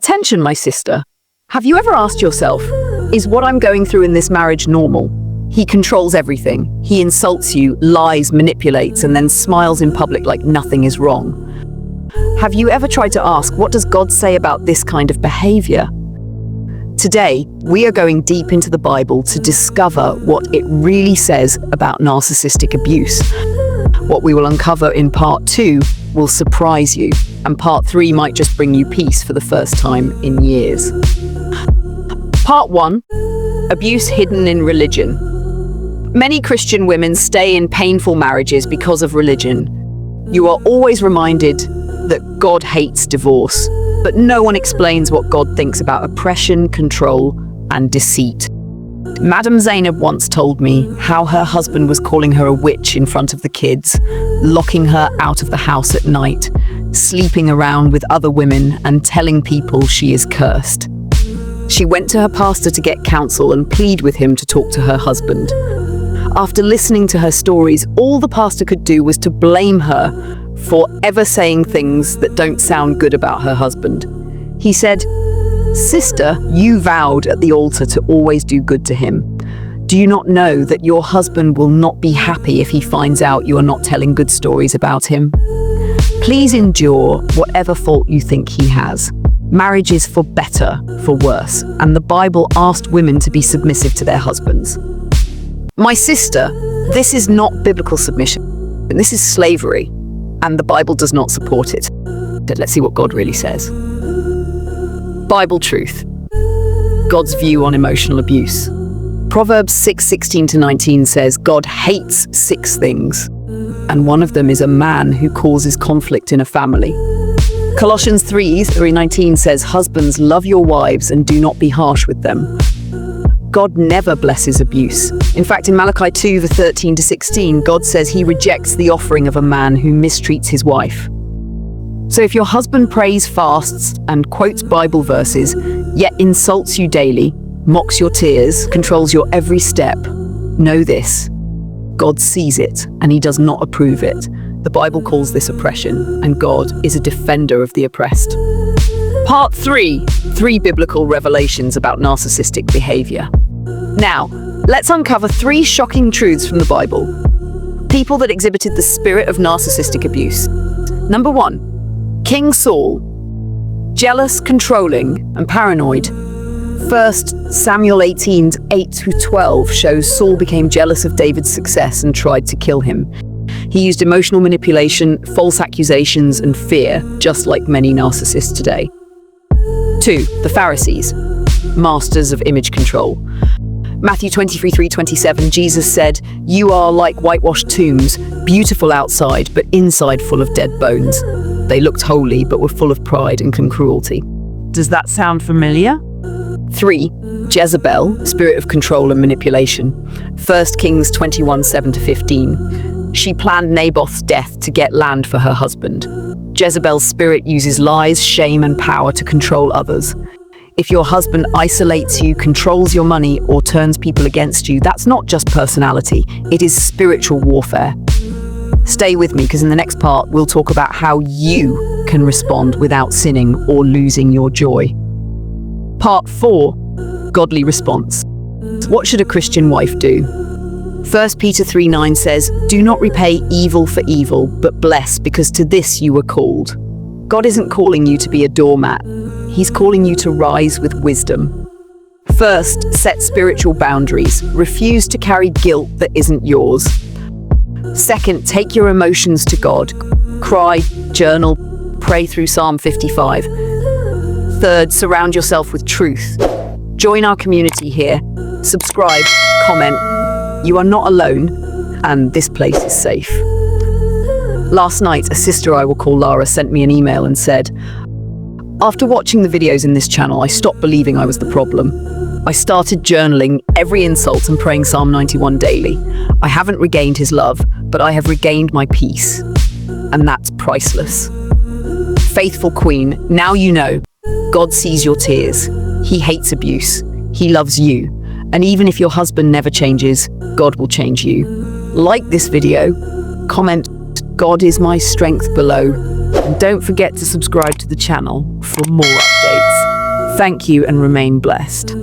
Attention, my sister. Have you ever asked yourself, is what I'm going through in this marriage normal? He controls everything. He insults you, lies, manipulates, and then smiles in public like nothing is wrong. Have you ever tried to ask, what does God say about this kind of behavior? Today, we are going deep into the Bible to discover what it really says about narcissistic abuse. What we will uncover in part 2 will surprise you, and part 3 might just bring you peace for the first time in years. Part 1. Abuse hidden in religion. Many Christian women stay in painful marriages because of religion. You are always reminded that God hates divorce, but no one explains what God thinks about oppression, control, and deceit. Madam Zainab once told me how her husband was calling her a witch in front of the kids, locking her out of the house at night, sleeping around with other women, and telling people she is cursed. She went to her pastor to get counsel and plead with him to talk to her husband. After listening to her stories, all the pastor could do was to blame her for ever saying things that don't sound good about her husband. He said, "Sister, you vowed at the altar to always do good to him. Do you not know that your husband will not be happy if he finds out you are not telling good stories about him? Please endure whatever fault you think he has. Marriage is for better, for worse, and the Bible asked women to be submissive to their husbands." My sister, this is not biblical submission. This is slavery, and the Bible does not support it. Let's see what God really says. Bible truth. God's view on emotional abuse. Proverbs 6:16-19 says, God hates 6 things, and one of them is a man who causes conflict in a family. Colossians 3:19 says, husbands, love your wives and do not be harsh with them. God never blesses abuse. In fact, in Malachi 2:13-16, God says he rejects the offering of a man who mistreats his wife. So if your husband prays, fasts, and quotes Bible verses, yet insults you daily, mocks your tears, controls your every step, know this: God sees it and he does not approve it. The Bible calls this oppression, and God is a defender of the oppressed. Part 3. 3 biblical revelations about narcissistic behavior. Now, let's uncover 3 shocking truths from the Bible. People that exhibited the spirit of narcissistic abuse. Number 1. King Saul. Jealous, controlling, and paranoid. 1 Samuel 18:8-12 shows Saul became jealous of David's success and tried to kill him. He used emotional manipulation, false accusations, and fear, just like many narcissists today. 2. The Pharisees, masters of image control. Matthew 23:27, Jesus said, "You are like whitewashed tombs, beautiful outside, but inside full of dead bones." They looked holy, but were full of pride and cruelty. Does that sound familiar? 3. Jezebel, spirit of control and manipulation. 1 Kings 21:7-15. She planned Naboth's death to get land for her husband. Jezebel's spirit uses lies, shame, and power to control others. If your husband isolates you, controls your money, or turns people against you, that's not just personality, it is spiritual warfare. Stay with me, because in the next part, we'll talk about how you can respond without sinning or losing your joy. Part 4. Godly response. What should a Christian wife do? 1 Peter 3:9 says, "Do not repay evil for evil, but bless, because to this you were called." God isn't calling you to be a doormat. He's calling you to rise with wisdom. First, set spiritual boundaries. Refuse to carry guilt that isn't yours. Second, take your emotions to God. Cry, journal, pray through Psalm 55. Third, surround yourself with truth. Join our community here. Subscribe, comment. You are not alone, and this place is safe. Last night, a sister I will call Lara sent me an email and said, "After watching the videos in this channel, I stopped believing I was the problem. I started journaling every insult and praying Psalm 91 daily. I haven't regained his love, but I have regained my peace. And that's priceless." Faithful Queen, now you know. God sees your tears. He hates abuse. He loves you. And even if your husband never changes, God will change you. Like this video, comment, "God is my strength" below. And don't forget to subscribe to the channel for more updates. Thank you and remain blessed.